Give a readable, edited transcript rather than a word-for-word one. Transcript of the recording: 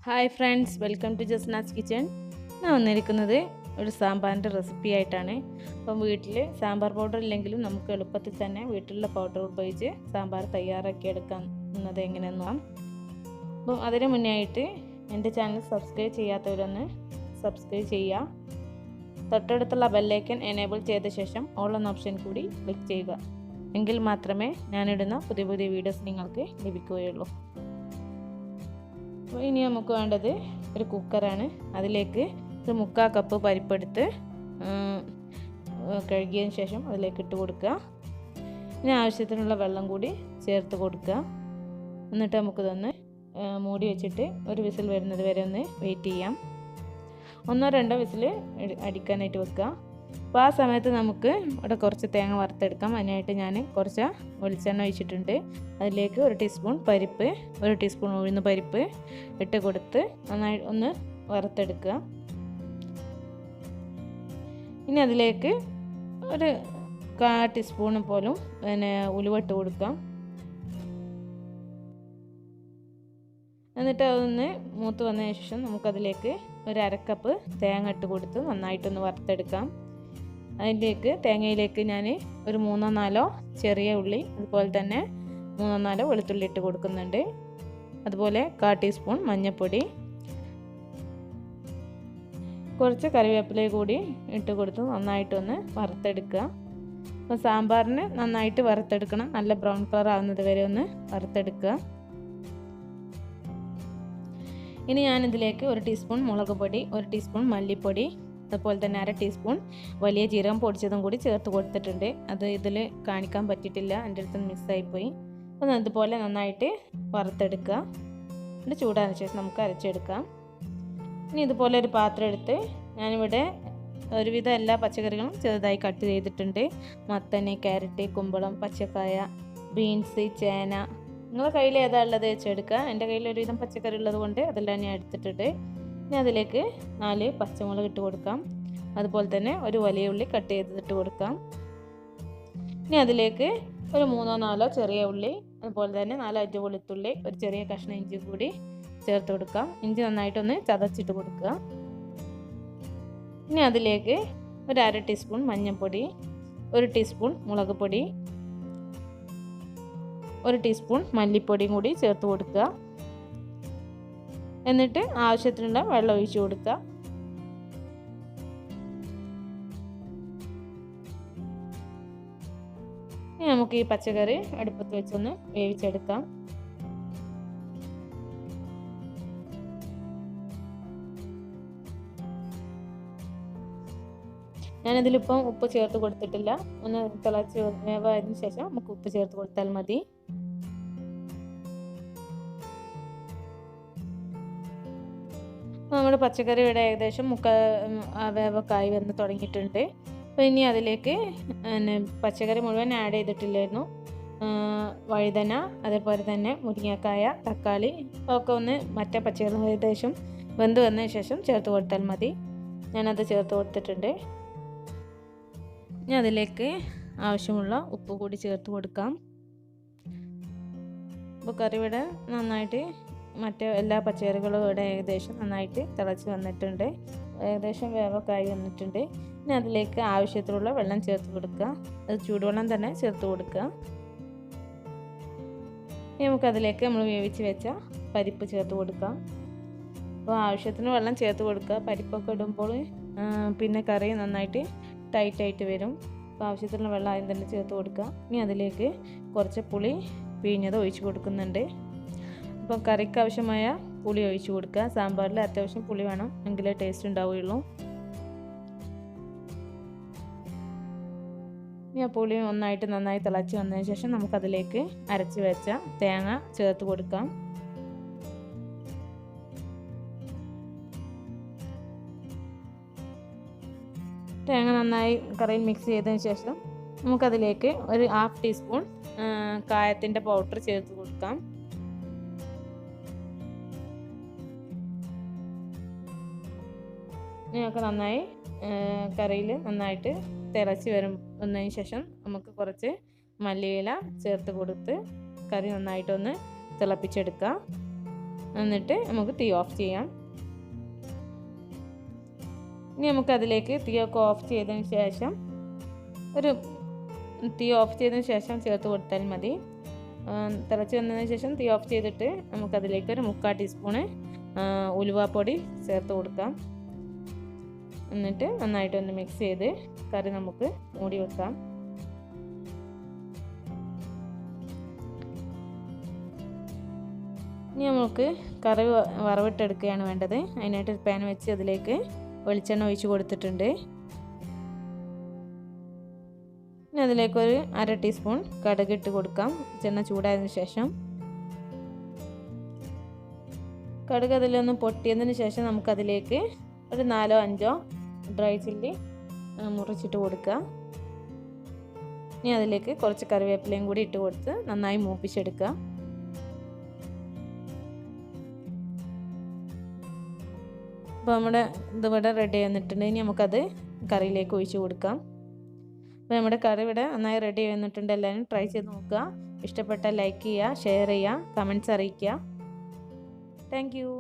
Hi friends, welcome to Jasna's kitchen. ഞാൻ വന്നിരിക്കുന്നത് ഒരു സാമ്പാറിൻ്റെ റെസിപ്പി ആയിട്ടാണ്. അപ്പം വീട്ടിൽ സാമ്പാർ പൗഡർ ഇല്ലെങ്കിലും നമുക്ക് എളുപ്പത്തിൽ തന്നെ വീട്ടിലുള്ള പൗഡർ ഉപയോഗിച്ച് സാമ്പാർ തയ്യാറാക്കി എടുക്കുന്നത് എങ്ങനെയെന്നാണ്. അപ്പം അതിന് മുന്നേ ആയിട്ട് എൻ്റെ ചാനൽ സബ്സ്ക്രൈബ് ചെയ്യാത്തവരൊന്ന് സബ്സ്ക്രൈബ് ചെയ്യുക. തൊട്ടടുത്തുള്ള ബെല്ലൈക്കൻ എനേബിൾ ചെയ്ത ശേഷം ഓൾ എന്ന ഓപ്ഷൻ കൂടി ക്ലിക്ക് ചെയ്യുക. എങ്കിൽ മാത്രമേ ഞാനിടുന്ന പുതിയ പുതിയ വീഡിയോസ് നിങ്ങൾക്ക് ലഭിക്കുകയുള്ളൂ. അപ്പോൾ ഇനി നമുക്ക് വേണ്ടത് ഒരു കുക്കറാണ്. അതിലേക്ക് ഒരു 3/4 കപ്പ് പരിപ്പെടുത്ത് കഴുകിയതിന് ശേഷം അതിലേക്ക് ഇട്ട് കൊടുക്കുക. ഇനി ആവശ്യത്തിനുള്ള വെള്ളം കൂടി ചേർത്ത് കൊടുക്കുക. എന്നിട്ട് നമുക്കിതൊന്ന് മൂടി വെച്ചിട്ട് ഒരു വിസിൽ വരുന്നത് വരെ ഒന്ന് വെയിറ്റ് ചെയ്യാം. 1-2 വിസിൽ അടിക്കാനായിട്ട് വെക്കുക. അപ്പോൾ ആ സമയത്ത് നമുക്ക് ഇവിടെ കുറച്ച് തേങ്ങ വറുത്തെടുക്കാം. അതിനായിട്ട് ഞാൻ കുറച്ച് വെളിച്ചെണ്ണ ഒഴിച്ചിട്ടുണ്ട്. അതിലേക്ക് 1 ടീസ്പൂൺ പരിപ്പ്, 1 ടീസ്പൂൺ ഉഴുന്ന് പരിപ്പ് ഇട്ട് കൊടുത്ത് നന്നായി ഒന്ന് വറുത്തെടുക്കുക. ഇനി അതിലേക്ക് ഒരു 1/4 ടീസ്പൂൺ പോലും ഉലുവ ഇട്ട് കൊടുക്കാം. എന്നിട്ട് അതൊന്ന് മൂത്ത് വന്നതിന് ശേഷം നമുക്കതിലേക്ക് ഒരു 1/2 കപ്പ് തേങ്ങ ഇട്ട് കൊടുത്ത് നന്നായിട്ടൊന്ന് വറുത്തെടുക്കാം. അതിലേക്ക് തേങ്ങയിലേക്ക് ഞാൻ ഒരു 3-4 ചെറിയ ഉള്ളി, അതുപോലെ തന്നെ 3-4 വെളുത്തുള്ളി ഇട്ട് കൊടുക്കുന്നുണ്ട്. അതുപോലെ 1/4 ടീസ്പൂൺ മഞ്ഞൾപ്പൊടി, കുറച്ച് കറിവേപ്പില കൂടി ഇട്ട് കൊടുത്ത് നന്നായിട്ടൊന്ന് വറുത്തെടുക്കുക. അപ്പോൾ സാമ്പാറിന് നന്നായിട്ട് വറുത്തെടുക്കണം. നല്ല ബ്രൗൺ കളർ ആവുന്നത് വരെ ഒന്ന് വറുത്തെടുക്കുക. ഇനി ഞാനിതിലേക്ക് 1 ടീസ്പൂൺ മുളക് പൊടി, 1 ടീസ്പൂൺ മല്ലിപ്പൊടി, അതുപോലെ തന്നെ 1/2 ടീസ്പൂൺ വലിയ ജീരകം പൊടിച്ചതും കൂടി ചേർത്ത് കൊടുത്തിട്ടുണ്ട്. അത് ഇതിൽ കാണിക്കാൻ പറ്റിയിട്ടില്ല, എൻ്റെ അടുത്ത് മിസ്സായിപ്പോയി. അപ്പോൾ അതുപോലെ നന്നായിട്ട് വറുത്തെടുക്കുക. എന്നിട്ട് ചൂടാതിന് ശേഷം നമുക്ക് അരച്ചെടുക്കാം. ഇനി ഇതുപോലെ ഒരു പാത്രം എടുത്ത് ഞാനിവിടെ ഒരുവിധം എല്ലാ പച്ചക്കറികളും ചെറുതായി കട്ട് ചെയ്തിട്ടുണ്ട്. മത്തന്, ക്യാരറ്റ്, കുമ്പളം, പച്ചക്കായ, ബീൻസ്, ചേന, നിങ്ങളുടെ കയ്യിൽ ഏതാ ഉള്ളത് വെച്ചെടുക്കുക. എൻ്റെ കയ്യിൽ ഒരുവിധം പച്ചക്കറി ഉള്ളത് കൊണ്ട് അതെല്ലാം ഞാൻ എടുത്തിട്ടുണ്ട്. ഇനി അതിലേക്ക് 4 പച്ചമുളക് ഇട്ട് കൊടുക്കാം. അതുപോലെ തന്നെ ഒരു വലിയ ഉള്ളി കട്ട് ചെയ്തിട്ട് കൊടുക്കാം. ഇനി അതിലേക്ക് ഒരു 3-4 ചെറിയ ഉള്ളി, അതുപോലെ തന്നെ 4 വെളുത്തുള്ളി, ഒരു ചെറിയ കഷ്ണം ഇഞ്ചി കൂടി ചേർത്ത് കൊടുക്കാം. ഇഞ്ചി നന്നായിട്ടൊന്ന് ചതച്ചിട്ട് കൊടുക്കുക. ഇനി അതിലേക്ക് ഒരു 1/2 ടീസ്പൂൺ മഞ്ഞൾപ്പൊടി, 1 ടീസ്പൂൺ മുളക് പൊടി, 1 ടീസ്പൂൺ മല്ലിപ്പൊടിയും കൂടി ചേർത്ത് കൊടുക്കുക. എന്നിട്ട് ആവശ്യത്തിനുള്ള വെള്ളം ഒഴിച്ച് കൊടുക്കുക. ഇനി നമുക്ക് ഈ പച്ചക്കറി അടുപ്പത്ത് വെച്ചൊന്ന് വേവിച്ചെടുക്കാം. ഞാനതിലിപ്പം ഉപ്പ് ചേർത്ത് കൊടുത്തിട്ടില്ല. ഒന്ന് തിളച്ച് വേവായതിനു ശേഷം നമുക്ക് ഉപ്പ് ചേർത്ത് കൊടുത്താൽ മതി. നമ്മുടെ പച്ചക്കറി ഇവിടെ ഏകദേശം വേവൊക്കായി വന്ന് തുടങ്ങിയിട്ടുണ്ട്. അപ്പോൾ ഇനി അതിലേക്ക് പച്ചക്കറി മുഴുവൻ ആഡ് ചെയ്തിട്ടില്ലായിരുന്നു. വഴുതന, അതേപോലെ തന്നെ മുരിങ്ങക്കായ, തക്കാളി ഒക്കെ ഒന്ന് മറ്റേ പച്ചക്കറി ഏകദേശം വെന്ത് വന്നതിന് ശേഷം ചേർത്ത് കൊടുത്താൽ മതി. ഞാനത് ചേർത്ത് കൊടുത്തിട്ടുണ്ട്. ഇനി അതിലേക്ക് ആവശ്യമുള്ള ഉപ്പ് കൂടി ചേർത്ത് കൊടുക്കാം. അപ്പോൾ കറി ഇവിടെ നന്നായിട്ട് മറ്റേ എല്ലാ പച്ചക്കറികളും ഇവിടെ ഏകദേശം നന്നായിട്ട് തിളച്ച് വന്നിട്ടുണ്ട്. ഏകദേശം വേവൊക്കായി വന്നിട്ടുണ്ട്. ഇനി അതിലേക്ക് ആവശ്യത്തിനുള്ള വെള്ളം ചേർത്ത് കൊടുക്കുക. അത് ചൂടുവെള്ളം തന്നെ ചേർത്ത് കൊടുക്കുക. ഇനി നമുക്കതിലേക്ക് നമ്മൾ വേവിച്ച് വെച്ച പരിപ്പ് ചേർത്ത് കൊടുക്കാം. അപ്പോൾ ആവശ്യത്തിന് വെള്ളം ചേർത്ത് കൊടുക്കുക. പരിപ്പൊക്കെ ഇടുമ്പോൾ പിന്നെ കറി നന്നായിട്ട് ടൈറ്റായിട്ട് വരും. അപ്പോൾ ആവശ്യത്തിനുള്ള വെള്ളം ആദ്യം തന്നെ ചേർത്ത് കൊടുക്കുക. ഇനി അതിലേക്ക് കുറച്ച് പുളി പിഴിഞ്ഞത് ഒഴിച്ച് കൊടുക്കുന്നുണ്ട്. അപ്പോൾ കറിക്ക് ആവശ്യമായ പുളി ഒഴിച്ച് കൊടുക്കുക. സാമ്പാറിൽ അത്യാവശ്യം പുളി വേണം, എങ്കിലേ ടേസ്റ്റ് ഉണ്ടാവുകയുള്ളൂ. ഇനി ആ പുളി നന്നായി തിളച്ച് വന്നതിന് ശേഷം നമുക്കതിലേക്ക് അരച്ച് വെച്ച തേങ്ങ ചേർത്ത് കൊടുക്കാം. തേങ്ങ നന്നായി കറിയിൽ മിക്സ് ചെയ്തതിന് ശേഷം നമുക്കതിലേക്ക് ഒരു 1/2 ടീസ്പൂൺ കായത്തിൻ്റെ പൗഡർ ചേർത്ത് കൊടുക്കാം. ഇതിനൊക്കെ നന്നായി കറിയിൽ നന്നായിട്ട് തിളച്ച് വന്നതിന് ശേഷം നമുക്ക് കുറച്ച് മല്ലിയില ചേർത്ത് കൊടുത്ത് കറി നന്നായിട്ടൊന്ന് തിളപ്പിച്ചെടുക്കാം. എന്നിട്ട് നമുക്ക് തീ ഓഫ് ചെയ്യാം. ഇനി നമുക്കതിലേക്ക് തീയൊക്കെ ഓഫ് ചെയ്തതിന് ശേഷം തീ ഓഫ് ചെയ്തതിന് ശേഷം ചേർത്ത് കൊടുത്താൽ മതി. തിളച്ച് വന്നതിന് ശേഷം തീ ഓഫ് ചെയ്തിട്ട് നമുക്കതിലേക്ക് ഒരു 3/4 ടീസ്പൂണ് ഉലുവാപ്പൊടി ചേർത്ത് കൊടുക്കാം. എന്നിട്ട് നന്നായിട്ടൊന്ന് മിക്സ് ചെയ്ത് കറി നമുക്ക് മൂടി വെക്കാം. ഇനി നമുക്ക് കറി വറവിട്ടെടുക്കുകയാണ് വേണ്ടത്. അതിനായിട്ട് ഒരു പാൻ വെച്ച് അതിലേക്ക് വെളിച്ചെണ്ണ ഒഴിച്ച് കൊടുത്തിട്ടുണ്ട്. ഇനി അതിലേക്കൊരു 1/2 ടീസ്പൂൺ കടുക് ഇട്ട് കൊടുക്കാം. വെളിച്ചെണ്ണ ചൂടായതിനു ശേഷം കടുക് അതിലൊന്ന് പൊട്ടിയതിന് ശേഷം നമുക്കതിലേക്ക് ഒരു 4-5 ഡ്രൈ ചില്ലി മുറിച്ചിട്ട് കൊടുക്കുക. ഇനി അതിലേക്ക് കുറച്ച് കറിവേപ്പിലയും കൂടി ഇട്ട് കൊടുത്ത് നന്നായി മൂപ്പിച്ചെടുക്കുക. അപ്പോൾ നമ്മുടെ ഇതിവിടെ റെഡി വന്നിട്ടുണ്ട്. ഇനി നമുക്കത് കറിയിലേക്ക് ഒഴിച്ച് കൊടുക്കാം. അപ്പോൾ നമ്മുടെ കറി ഇവിടെ നന്നായി റെഡി വന്നിട്ടുണ്ട്. എല്ലാവരും ട്രൈ ചെയ്ത് നോക്കുക. ഇഷ്ടപ്പെട്ടാൽ ലൈക്ക് ചെയ്യുക, ഷെയർ ചെയ്യുക, കമൻറ്റ്സ് അറിയിക്കുക. Thank you.